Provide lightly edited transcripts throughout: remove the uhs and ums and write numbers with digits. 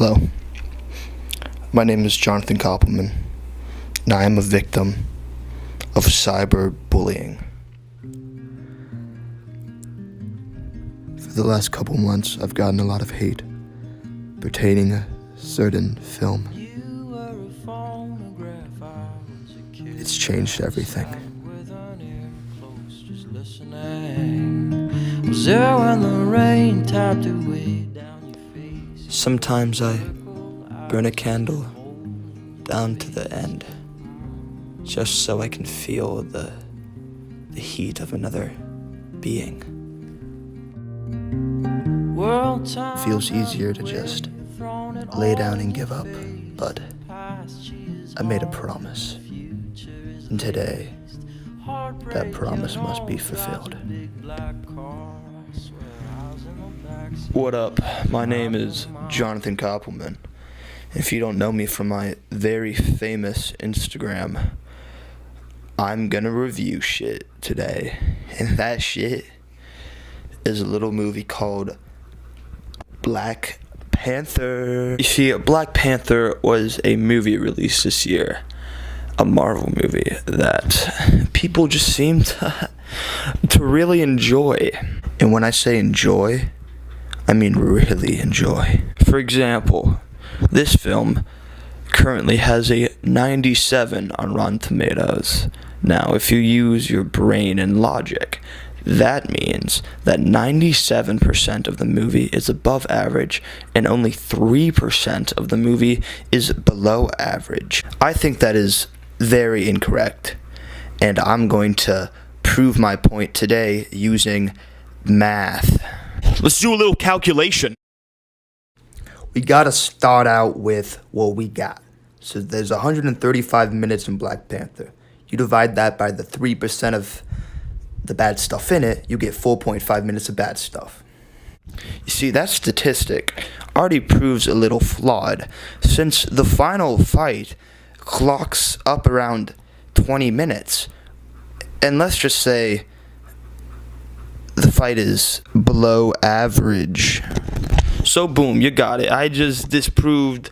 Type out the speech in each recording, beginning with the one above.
Hello, my name is Jonathan Koppelman, and I am a victim of cyberbullying. For the last couple months, I've gotten a lot of hate pertaining a certain film. It's changed everything. Sometimes I burn a candle down to the end, just so I can feel the heat of another being. It feels easier to just lay down and give up, but I made a promise, and today that promise must be fulfilled. What up? My name is Jonathan Koppelman. If you don't know me from my very famous Instagram, I'm gonna review shit today, and that shit is a little movie called Black Panther. You see, Black Panther was a movie released this year, a Marvel movie that people just seem to really enjoy. And when I say enjoy, I mean really enjoy. For example, this film currently has a 97 on Rotten Tomatoes. Now, if you use your brain and logic, that means that 97% of the movie is above average and only 3% of the movie is below average. I think that is very incorrect, and I'm going to prove my point today using math. Let's do a little calculation. We gotta start out with what we got. So there's 135 minutes in Black Panther. You divide that by the 3% of the bad stuff in it, you get 4.5 minutes of bad stuff. You see, that statistic already proves a little flawed, since the final fight clocks up around 20 minutes. And let's just say the fight is below average. So boom, you got it. I just disproved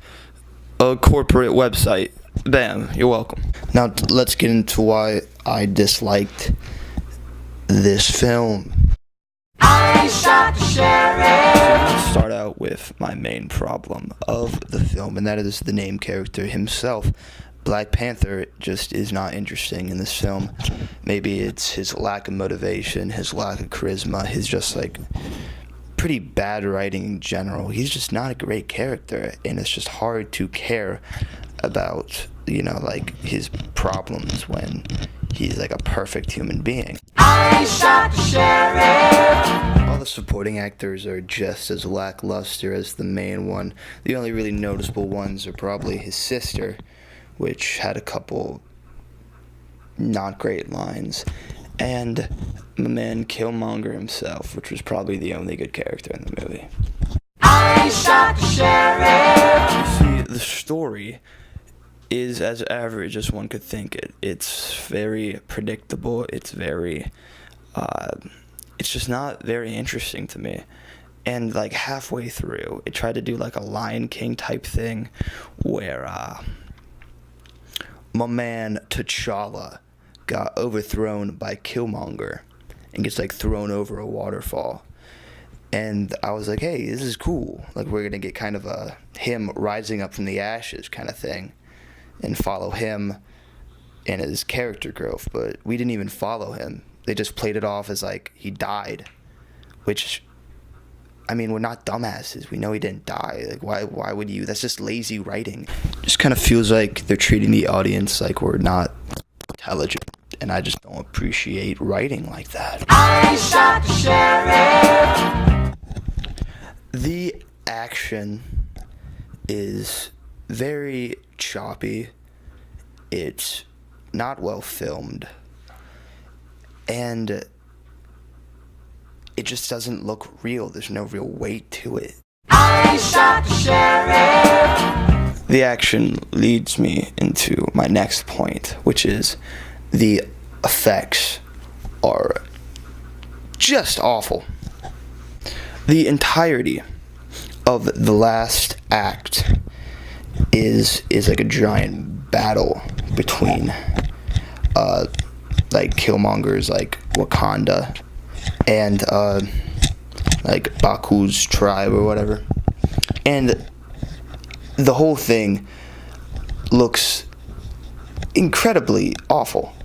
a corporate website. Bam, you're welcome. Now let's get into why I disliked this film. I shot the sheriff. Let's start out with my main problem of the film, and that is the name character himself. Black Panther just is not interesting in this film. Maybe it's his lack of motivation, his lack of charisma, his just like pretty bad writing in general. He's just not a great character, and it's just hard to care about, like his problems when he's like a perfect human being. I shot the sheriff. All the supporting actors are just as lackluster as the main one. The only really noticeable ones are probably his sister, which had a couple not great lines, and my man Killmonger himself, which was probably the only good character in the movie. I shot the sheriff. You see, the story is as average as one could think it. It's very predictable. It's very, it's just not very interesting to me. And like halfway through, it tried to do like a Lion King type thing, where my man T'Challa got overthrown by Killmonger and gets like thrown over a waterfall. And I was like, hey, this is cool. Like, we're gonna get kind of a him rising up from the ashes kind of thing, and follow him and his character growth. But we didn't even follow him. They just played it off as like he died, which, I mean, we're not dumbasses. We know he didn't die. Like, why would you? That's just lazy writing. Just kind of feels like they're treating the audience like we're not intelligent, and I just don't appreciate writing like that. I shot the sheriff. The action is very choppy. It's not well filmed, and it just doesn't look real. There's no real weight to it. I shot the sheriff. The action leads me into my next point, which is the effects are just awful. The entirety of the last act is like a giant battle between like Killmonger's like Wakanda and like Baku's tribe or whatever, and the whole thing looks incredibly awful.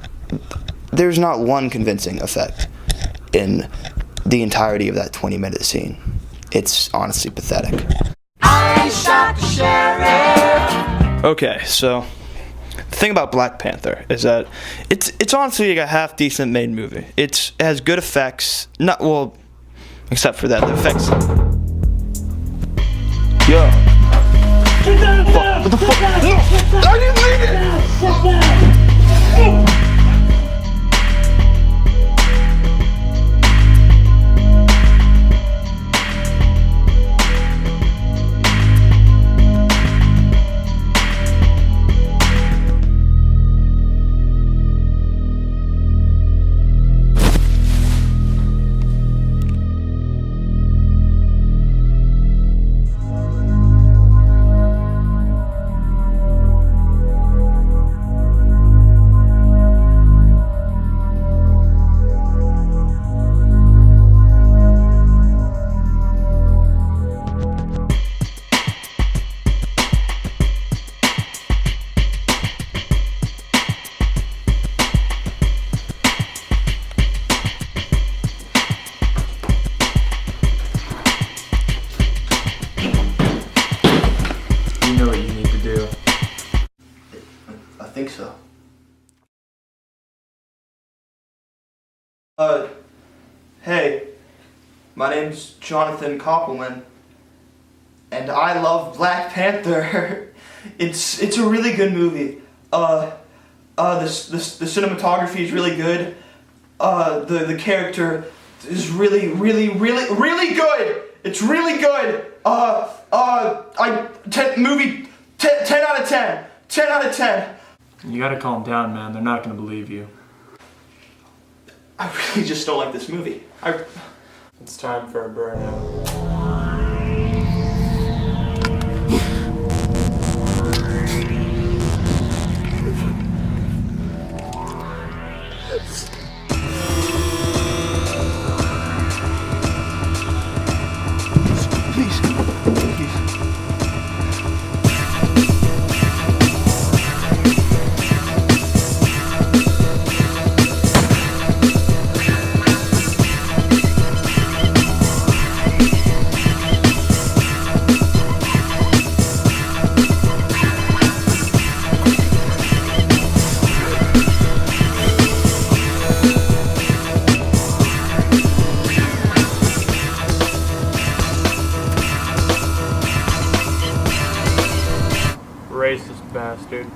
There's not one convincing effect in the entirety of that 20-minute scene. It's honestly pathetic. I shot the sheriff. Okay, so the thing about Black Panther is that it's honestly like a half decent made movie. It has good effects, not well, except for that the effects. Yo. Get down! What the fuck? I didn't mean it. Sit down! You know what you need to do. I think so. Hey, my name's Jonathan Koppelman, and I love Black Panther. It's a really good movie. The cinematography is really good. The character is really good. It's really good. Movie 10 out of 10. 10 out of 10. You gotta calm down, man. They're not gonna believe you. I really just don't like this movie. It's time for a burnout. Racist bastard.